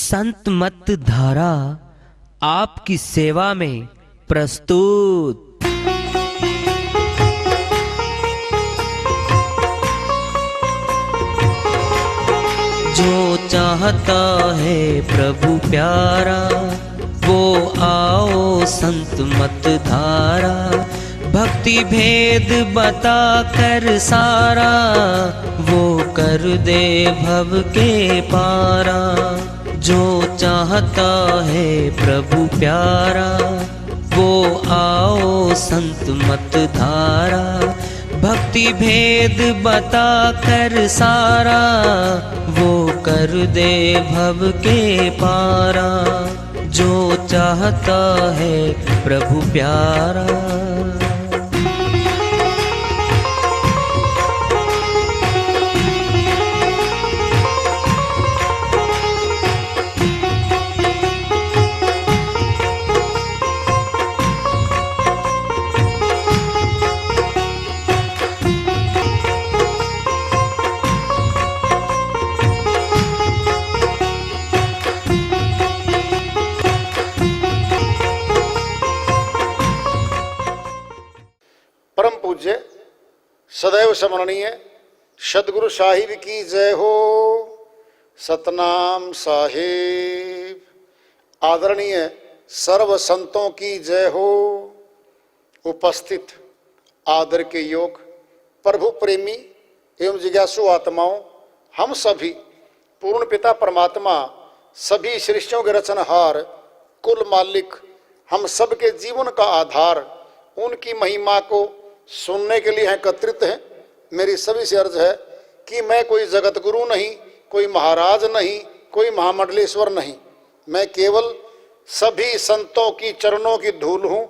संत मत धारा आपकी सेवा में प्रस्तुत। जो चाहता है प्रभु प्यारा वो आओ संत मत धारा। भक्ति भेद बता कर सारा वो कर दे भव के पारा। जो चाहता है प्रभु प्यारा वो आओ संत मत धारा। भक्ति भेद बता कर सारा वो कर दे भव के पारा। जो चाहता है प्रभु प्यारा। परम पूज्य सदैव स्मरणीय सदगुरु साहिब की जय हो। सतनाम साहिब। आदरणीय सर्व संतों की जय हो। उपस्थित आदर के योग प्रभु प्रेमी एवं जिज्ञासु आत्माओं, हम सभी पूर्ण पिता परमात्मा सभी सृष्टियों के रचनहार कुल मालिक हम सबके जीवन का आधार उनकी महिमा को सुनने के लिए एकत्रित हैं। मेरी सभी से अर्ज है कि मैं कोई जगत गुरु नहीं, कोई महाराज नहीं, कोई महामंडलेश्वर नहीं। मैं केवल सभी संतों की चरणों की धूल हूँ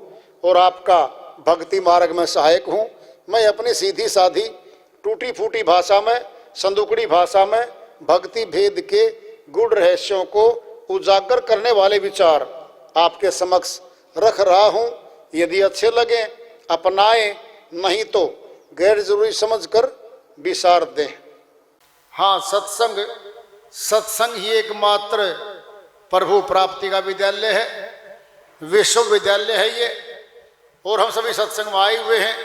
और आपका भक्ति मार्ग में सहायक हूँ। मैं अपनी सीधी साधी टूटी फूटी भाषा में, संदुकड़ी भाषा में भक्ति भेद के गूढ़ रहस्यों को उजागर करने वाले विचार आपके समक्ष रख रहा हूँ। यदि अच्छे लगे अपनाएं, नहीं तो गैर जरूरी समझकर विसार दें। हाँ, सत्संग ही एकमात्र प्रभु प्राप्ति का विद्यालय है, विश्वविद्यालय है ये। और हम सभी सत्संग में आए हुए हैं।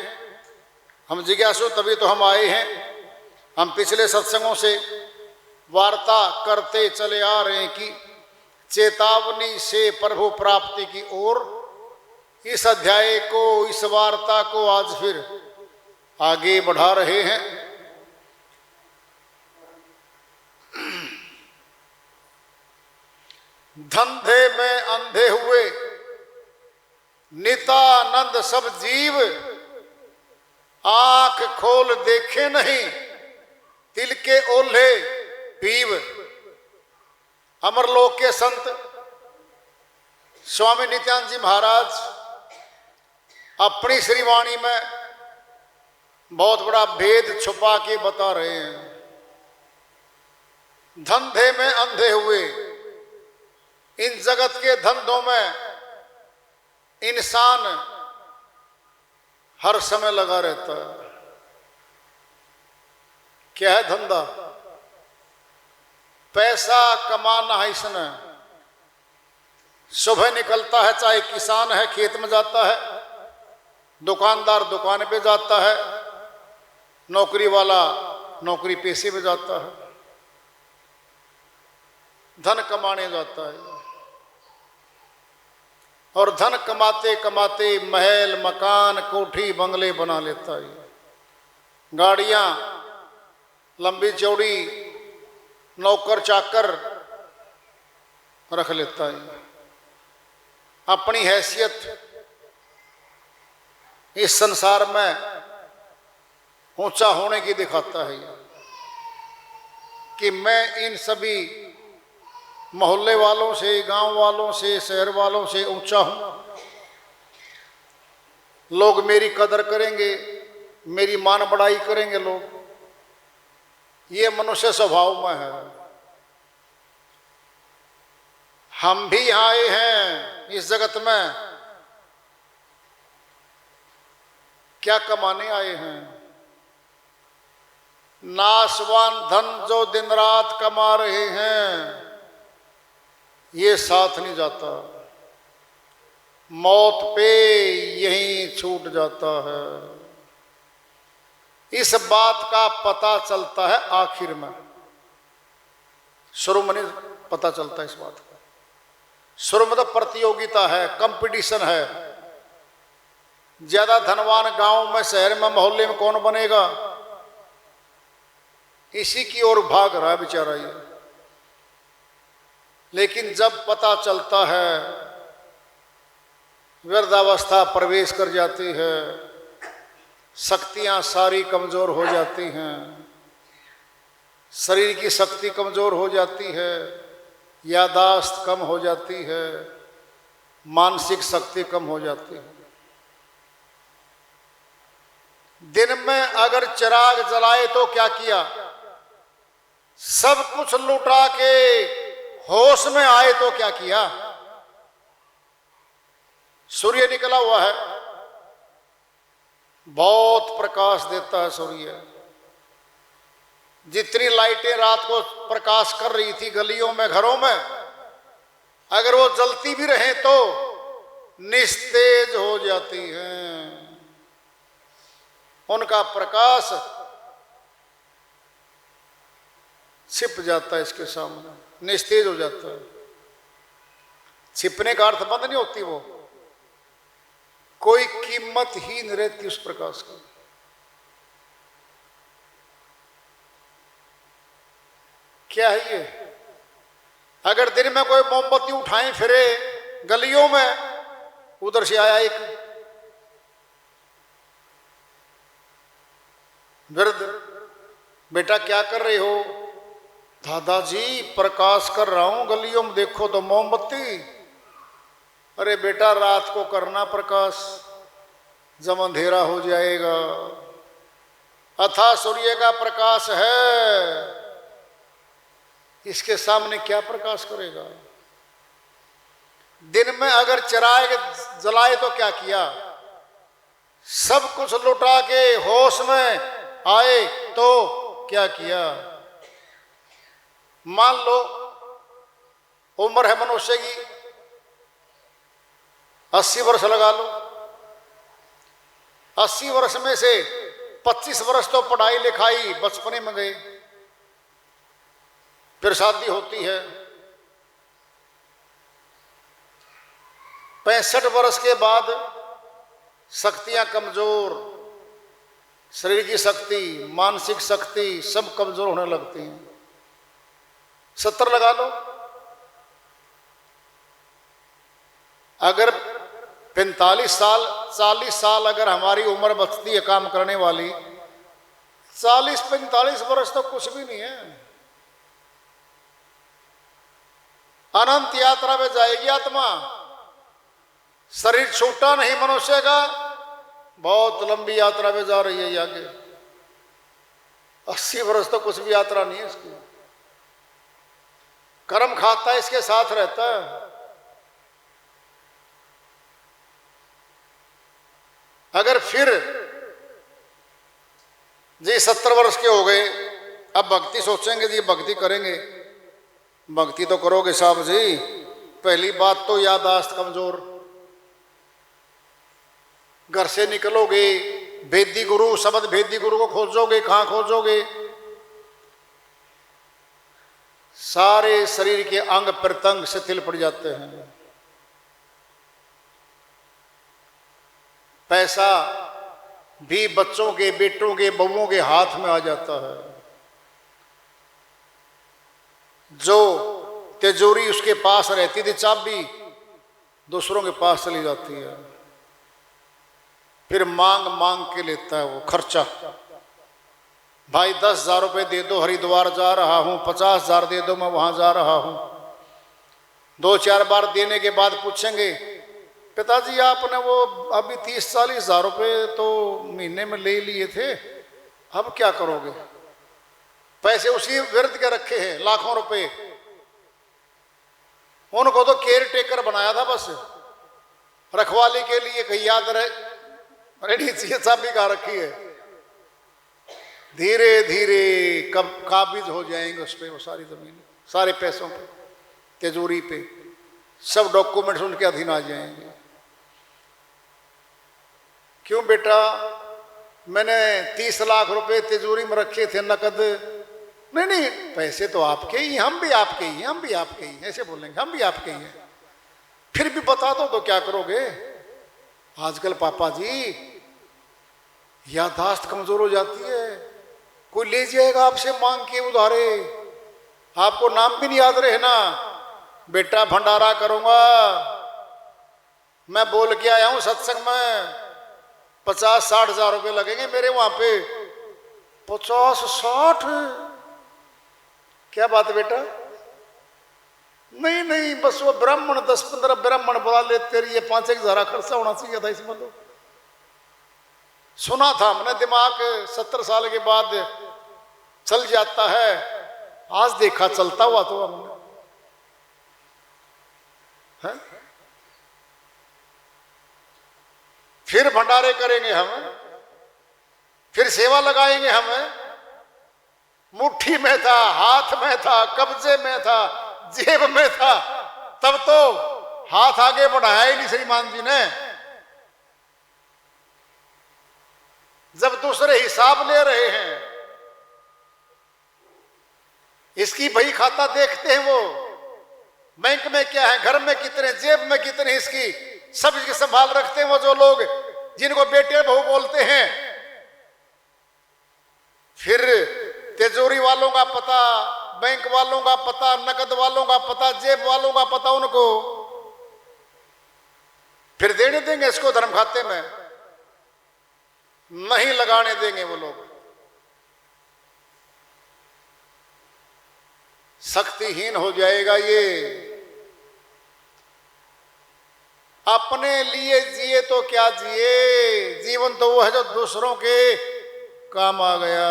हम जिज्ञासु तभी तो हम आए हैं। हम पिछले सत्संगों से वार्ता करते चले आ रहे हैं कि चेतावनी से प्रभु प्राप्ति की ओर। इस अध्याय को, इस वार्ता को आज फिर आगे बढ़ा रहे हैं। धंधे में अंधे हुए नितानंद सब जीव, आंख खोल देखे नहीं तिल के ओल्हे पीव। अमरलोक के संत स्वामी नित्यानंद जी महाराज अपनी श्रीवाणी में बहुत बड़ा भेद छुपा के बता रहे हैं। धंधे में अंधे हुए, इन जगत के धंधों में इंसान हर समय लगा रहता है। क्या है धंधा? पैसा कमाना है इसने। सुबह निकलता है, चाहे किसान है खेत में जाता है, दुकानदार दुकान पे जाता है, नौकरी वाला नौकरी पेशे पे जाता है, धन कमाने जाता है। और धन कमाते कमाते महल मकान कोठी बंगले बना लेता है, गाड़ियां लंबी चौड़ी नौकर चाकर रख लेता है। अपनी हैसियत इस संसार में ऊंचा होने की दिखाता है कि मैं इन सभी मोहल्ले वालों से, गांव वालों से, शहर वालों से ऊंचा हूं। लोग मेरी कदर करेंगे, मेरी मान बढ़ाई करेंगे लोग। ये मनुष्य स्वभाव में है। हम भी यहाँ आए हैं इस जगत में, क्या कमाने आए हैं? नाशवान धन जो दिन रात कमा रहे हैं, ये साथ नहीं जाता, मौत पे यहीं छूट जाता है। इस बात का पता चलता है आखिर में, शुरू में नहीं पता चलता इस बात का। शुरू में तो प्रतियोगिता है, कंपटीशन है। ज्यादा धनवान गांव में, शहर में, मोहल्ले में कौन बनेगा, इसी की ओर भाग रहा है बेचारा ये। लेकिन जब पता चलता है, वृद्धावस्था प्रवेश कर जाती है, शक्तियां सारी कमजोर हो जाती हैं, शरीर की शक्ति कमजोर हो जाती है, यादाश्त कम हो जाती है, मानसिक शक्ति कम हो जाती है। दिन में अगर चिराग जलाए तो क्या किया, सब कुछ लुटा के होश में आए तो क्या किया। सूर्य निकला हुआ है, बहुत प्रकाश देता है सूर्य। जितनी लाइटें रात को प्रकाश कर रही थी गलियों में, घरों में, अगर वो जलती भी रहे तो निस्तेज हो जाती हैं। उनका प्रकाश छिप जाता है इसके सामने, निस्तेज हो जाता है। छिपने का अर्थ बंद नहीं होती, वो कोई कीमत ही नहीं रहती उस प्रकाश की। क्या है ये? अगर दिन में कोई मोमबत्ती उठाए फिरे गलियों में, उधर से आया एक वृद्ध, बेटा क्या कर रहे हो? दादाजी प्रकाश कर रहा हूं गलियों में, देखो तो मोमबत्ती। अरे बेटा रात को करना प्रकाश, जब अंधेरा हो जाएगा। अथा सूर्य का प्रकाश है, इसके सामने क्या प्रकाश करेगा। दिन में अगर चिराग जलाए तो क्या किया, सब कुछ लुटा के होश में आए तो क्या किया। मान लो उम्र है मनुष्य की 80 वर्ष लगा लो, 80 वर्ष में से 25 वर्ष तो पढ़ाई लिखाई बचपने में गए, फिर शादी होती है, 65 वर्ष के बाद शक्तियां कमजोर, शरीर की शक्ति, मानसिक शक्ति सब कमजोर होने लगती हैं। 70 लगा लो। अगर 45 साल 40 साल अगर हमारी उम्र बचती है काम करने वाली, 40-45 वर्ष तो कुछ भी नहीं है। अनंत यात्रा में जाएगी आत्मा। शरीर छोटा नहीं मनुष्य का, बहुत लंबी यात्रा में जा रही है ये आगे। 80 वर्ष तो कुछ भी यात्रा नहीं है इसकी। कर्म खाता है, इसके साथ रहता है। अगर फिर जी 70 वर्ष के हो गए, अब भक्ति सोचेंगे जी भक्ति करेंगे। भक्ति तो करोगे साहब जी, पहली बात तो याददाश्त कमजोर। घर से निकलोगे, भेदी गुरु, शब्द भेदी गुरु को खोजोगे, कहां खोजोगे। सारे शरीर के अंग प्रत्यंग शिथिल पड़ जाते हैं। पैसा भी बच्चों के, बेटों के, बहुओं के हाथ में आ जाता है। जो तिजोरी उसके पास रहती थी चाबी, दूसरों के पास चली जाती है। फिर मांग मांग के लेता है वो खर्चा। भाई 10,000 रुपये दे दो, हरिद्वार जा रहा हूं, 50,000 दे दो, मैं वहां जा रहा हूं। 2-4 बार देने के बाद पूछेंगे, पिताजी आपने वो अभी 30-40 हजार रुपये तो महीने में ले लिए थे, अब क्या करोगे? पैसे उसी वृद्ध के रखे हैं, लाखों रुपए। उनको तो केयर टेकर बनाया था, बस रखवाली के लिए, कहीं याद रहनी चाहिए चाबी कहाँ रखी है। धीरे धीरे कब काबिज हो जाएंगे उस पर, वो सारी जमीन, सारे पैसों पे। तिजोरी पे, सब डॉक्यूमेंट्स उनके अधीन आ जाएंगे। क्यों बेटा, मैंने 30 लाख रुपए तिजोरी में रखे थे नकद। नहीं नहीं, पैसे तो आपके ही, हम भी आपके ही हैं, हम भी आपके ही हैं, ऐसे बोलेंगे, हम भी आपके ही हैं। फिर भी बता दो तो क्या करोगे? आजकल पापा जी याददाश्त कमजोर हो जाती है, कोई ले जाएगा आपसे मांग के उधारे, आपको नाम भी नहीं याद रहे ना। बेटा भंडारा करूंगा, मैं बोल के आया हूं सत्संग में 50-60 हजार रुपए लगेंगे मेरे वहां पे। 50-60? क्या बात है बेटा? नहीं नहीं, बस वो ब्राह्मण 10-15 ब्राह्मण बुला लेते, ये 5-1 हजार खर्चा होना चाहिए था इसमें। तो सुना था मैंने, दिमाग 70 साल के बाद चल जाता है, आज देखा चलता हुआ तो हमने है? फिर भंडारे करेंगे हम, फिर सेवा लगाएंगे हम। मुट्ठी में था, हाथ में था, कब्जे में था, जेब में था, तब तो हाथ आगे बढ़ाया ही नहीं श्रीमान जी ने। जब दूसरे हिसाब ले रहे हैं, इसकी बही खाता देखते हैं, वो बैंक में क्या है, घर में कितने, जेब में कितने, इसकी सब इसकी संभाल रखते हैं वो जो लोग जिनको बेटे बहू बोलते हैं। फिर तिजोरी वालों का पता, बैंक वालों का पता, नकद वालों का पता, जेब वालों का पता उनको। फिर देने देंगे इसको धर्म खाते में? नहीं लगाने देंगे वो लोग। शक्तिहीन हो जाएगा ये। अपने लिए जिए तो क्या जिए, जीवन तो वो है जो दूसरों के काम आ गया।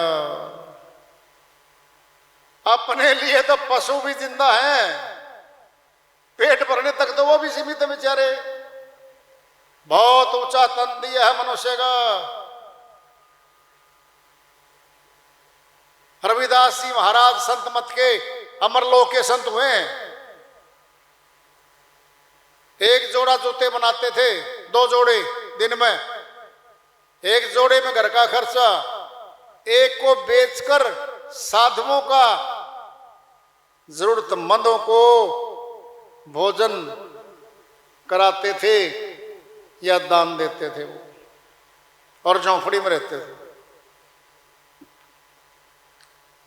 अपने लिए तो पशु भी जिंदा है, पेट भरने तक तो वो भी सीमित है बेचारे। बहुत ऊंचा तन दिया है मनुष्य का। रविदास जी महाराज संत मत के अमरलोक के संत हुए। एक जोड़ा जूते बनाते थे, 2 जोड़े दिन में। एक जोड़े में घर का खर्चा, एक को बेचकर साधुओं का, जरूरतमंदों को भोजन कराते थे या दान देते थे वो, और झोंपड़ी में रहते थे।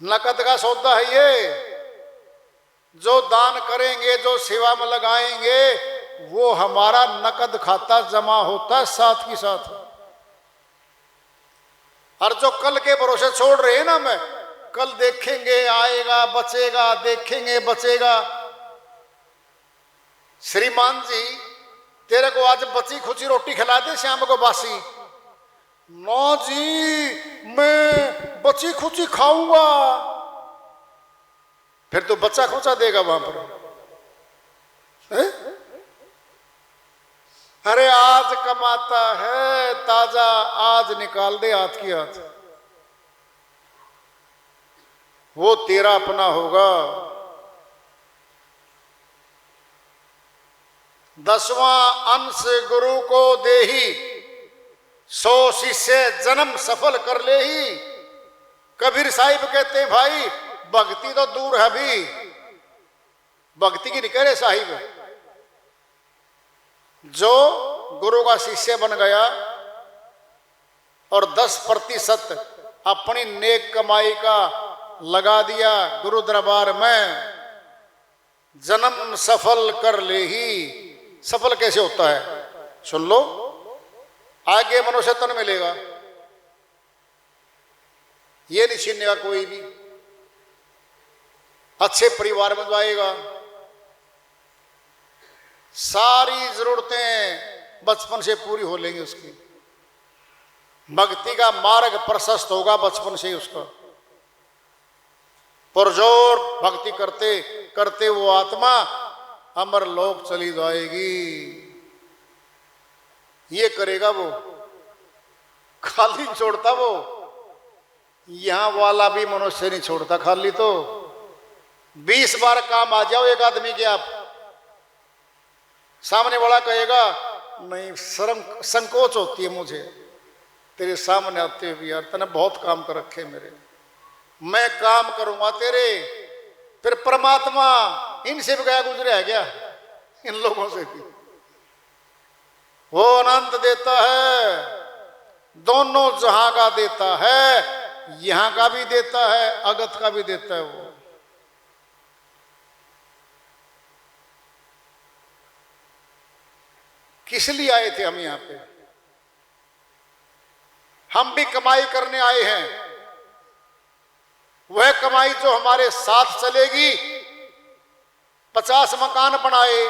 नकद का सौदा है ये। जो दान करेंगे, जो सेवा में लगाएंगे, वो हमारा नकद खाता जमा होता है साथ ही साथ। और जो कल के भरोसे छोड़ रहे हैं ना, मैं कल देखेंगे आएगा बचेगा, देखेंगे बचेगा। श्रीमान जी तेरे को आज बची खुची रोटी खिला दे शाम को बासी। नो जी, मैं बची खुची खाऊंगा। फिर तो बच्चा खोचा देगा वहां पर है? अरे आज कमाता है ताजा, आज निकाल दे हाथ की हाथ, वो तेरा अपना होगा। 10वां अंश गुरु को देही, 100 शिष्य जन्म सफल कर ले ही। कबीर साहिब कहते हैं भाई भक्ति तो दूर है, अभी भक्ति की नहीं कह रहे साहिब। जो गुरु का शिष्य बन गया और 10% अपनी नेक कमाई का लगा दिया गुरु दरबार में, जन्म सफल कर ले ही। सफल कैसे होता है सुन लो, आगे मनुष्य तन मिलेगा, ये नहीं छीनेगा कोई भी। अच्छे परिवार में जाएगा, सारी जरूरतें बचपन से पूरी हो लेंगी उसकी। भक्ति का मार्ग प्रशस्त होगा बचपन से ही उसका। पुरजोर भक्ति करते करते वो आत्मा अमर लोक चली जाएगी। ये करेगा वो, खाली छोड़ता वो। यहां वाला भी मनुष्य नहीं छोड़ता खाली तो। 20 बार काम आ जाओ एक आदमी के, आप सामने वाला कहेगा नहीं, शर्म संकोच होती है मुझे तेरे सामने आते हुए, यार तने बहुत काम कर रखे मेरे, मैं काम करूंगा तेरे। फिर परमात्मा इनसे भी गया गुजरे है क्या, इन लोगों से भी। वो अनंत देता है, दोनों जहां का देता है, यहां का भी देता है, अगत का भी देता है। वो किस लिए आए थे हम यहां पे? हम भी कमाई करने आए हैं। वह कमाई जो हमारे साथ चलेगी, 50 मकान बनाए,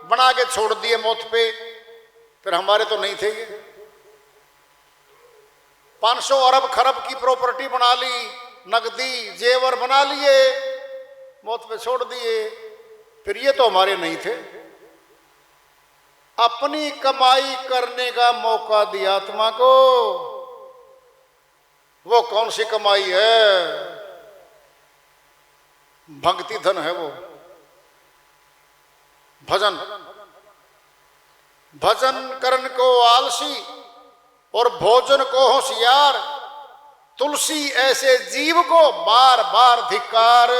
बना के छोड़ दिए मौत पे, फिर हमारे तो नहीं थे ये। 500 अरब खरब की प्रॉपर्टी बना ली, नकदी जेवर बना लिए, मौत पे छोड़ दिए, फिर ये तो हमारे नहीं थे। अपनी कमाई करने का मौका दिया आत्मा को। वो कौन सी कमाई है? भक्ति धन है वो, भजन। भजन करन को आलसी और भोजन को होशियार, तुलसी ऐसे जीव को बार बार धिक्कार।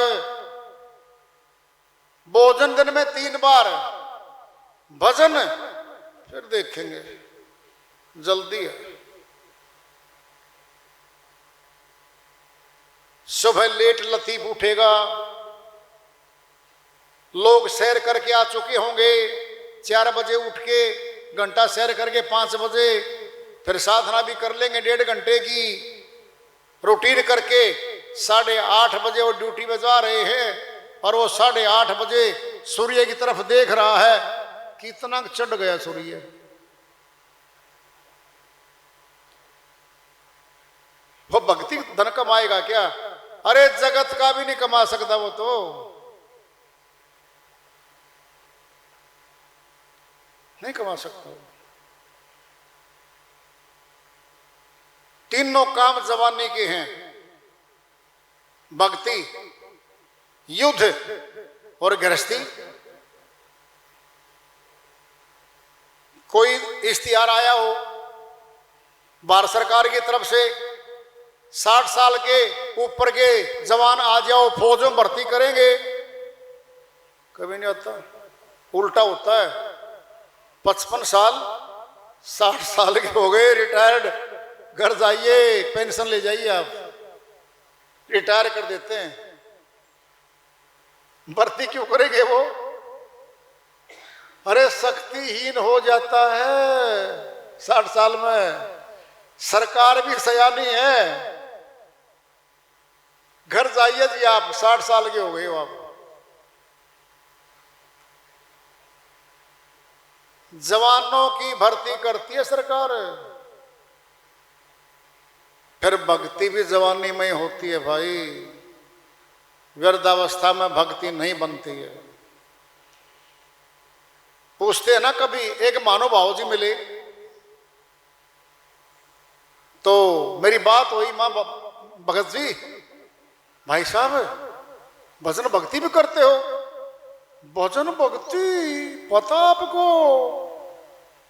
भोजन दिन में 3 बार, भजन फिर देखेंगे, जल्दी है। सुबह लेट लतीफ उठेगा, लोग सैर करके आ चुके होंगे, 4 बजे उठ के घंटा सैर करके 5 बजे फिर साधना भी कर लेंगे 1.5 घंटे की रूटीन करके। 8:30 बजे वो ड्यूटी में जा रहे हैं और वो 8:30 बजे सूर्य की तरफ देख रहा है, कितना चढ़ गया सूर्य। वो भक्ति धन कमाएगा क्या? अरे जगत का भी नहीं कमा सकता वो तो। नहीं कमा सकता। तीनों काम जवानी के हैं, भक्ति, युद्ध और गृहस्थी। कोई इश्तिहार आया हो भारत सरकार की तरफ से, 60 साल के ऊपर के जवान आ जाओ, फौज में भर्ती करेंगे, कभी नहीं होता, उल्टा होता है। 55 साल 60 साल के हो गए, रिटायर्ड, घर जाइए, पेंशन ले जाइए, आप रिटायर कर देते हैं। भर्ती क्यों करेंगे वो? अरे शक्तिहीन हो जाता है 60 साल में। सरकार भी सयानी है। घर जाइए जी, आप 60 साल के हो गए हो, आप जवानों की भर्ती करती है सरकार। फिर भक्ति भी जवानी में होती है भाई, वृद्धावस्था में भक्ति नहीं बनती है। पूछते हैं ना, कभी एक महानुभाव जी मिले तो मेरी बात हुई, मां भगत जी, भाई साहब भजन भक्ति भी करते हो? भजन भक्ति पता आपको?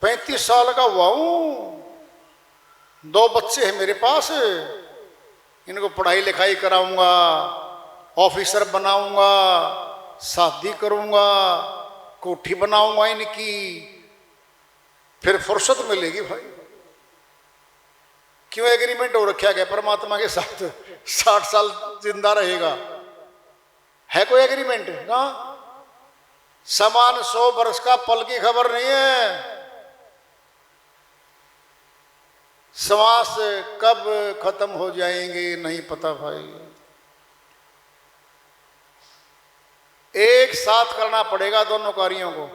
35 साल का हुआ हूं, 2 बच्चे हैं मेरे पास, इनको पढ़ाई लिखाई कराऊंगा, ऑफिसर बनाऊंगा, शादी करूंगा, कोठी बनाऊंगा इनकी, फिर फुर्सत मिलेगी भाई। क्यों एग्रीमेंट हो रखा गया परमात्मा के साथ 60 साल जिंदा रहेगा? है कोई एग्रीमेंट? ना, समान 100 वर्ष का पल की खबर नहीं है। श्वास कब खत्म हो जाएंगे नहीं पता भाई। एक साथ करना पड़ेगा दोनों कार्यों को,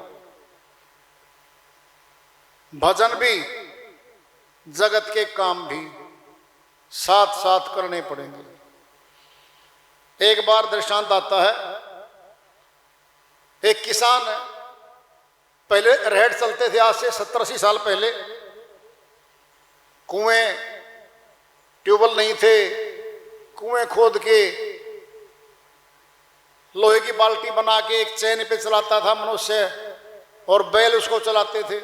भजन भी जगत के काम भी साथ साथ करने पड़ेंगे। एक बार दृष्टांत आता है, एक किसान है, पहले रेहड़ चलते थे, आज से 70-80 साल पहले। कुएं ट्यूबवेल नहीं थे, कुएं खोद के लोहे की बाल्टी बना के एक चैन पे चलाता था मनुष्य, और बैल उसको चलाते थे।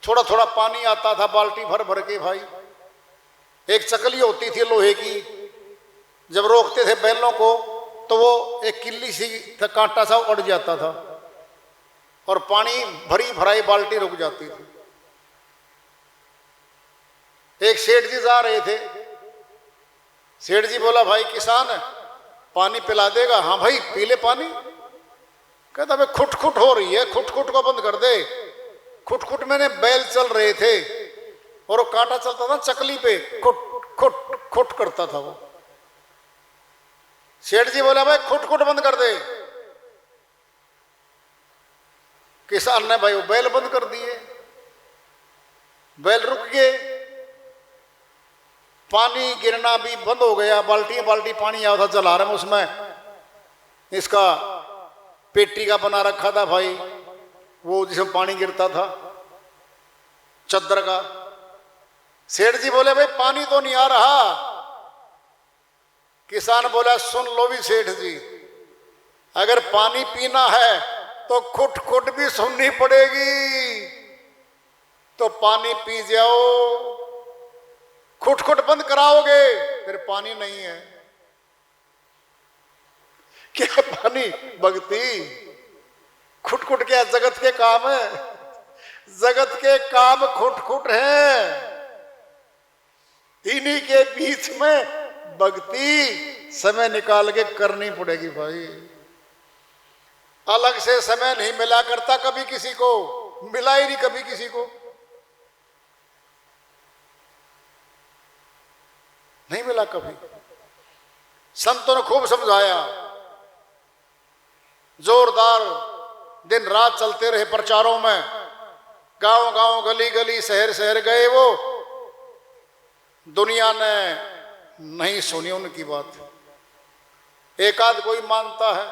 थोड़ा थोड़ा पानी आता था बाल्टी भर भर के भाई। एक चकली होती थी लोहे की, जब रोकते थे बैलों को तो वो एक किल्ली सी कांटा सा उड़ जाता था और पानी भरी भराई बाल्टी रुक जाती थी। एक सेठ जी जा रहे थे, सेठ जी बोला भाई किसान पानी पिला देगा? हाँ भाई पी ले पानी। कहता भाई खुट खुट हो रही है, खुट खुट को बंद कर दे। खुट खुट मैंने बैल चल रहे थे और वो कांटा चलता था चकली पे, खुट खुट खुट करता था वो। सेठ जी बोला भाई खुट खुट बंद कर दे। किसान ने भाई वो बैल बंद कर दिए, बैल रुक गए, पानी गिरना भी बंद हो गया। बाल्टी बाल्टी पानी आया था चला रहे में, उसमें इसका पेटी का बना रखा था भाई, वो जिसमें पानी गिरता था, चद्दर का। सेठ जी बोले भाई पानी तो नहीं आ रहा। किसान बोला सुन लो भी सेठ जी, अगर पानी पीना है तो खुट खुट भी सुननी पड़ेगी, तो पानी पी जाओ। खुट खुट बंद कराओगे फिर पानी नहीं है। क्या पानी भक्ति? खुट खुट क्या जगत के काम है? जगत के काम खुट खुट है। इन्हीं के बीच में भक्ति समय निकाल के करनी पड़ेगी भाई। अलग से समय नहीं मिला करता कभी किसी को, मिला ही नहीं कभी किसी को, नहीं मिला कभी। संतों ने खूब समझाया, जोरदार दिन रात चलते रहे प्रचारों में, गांव गांव गली गली शहर शहर गए वो। दुनिया ने नहीं सुनी उनकी बात, एक आध कोई मानता है।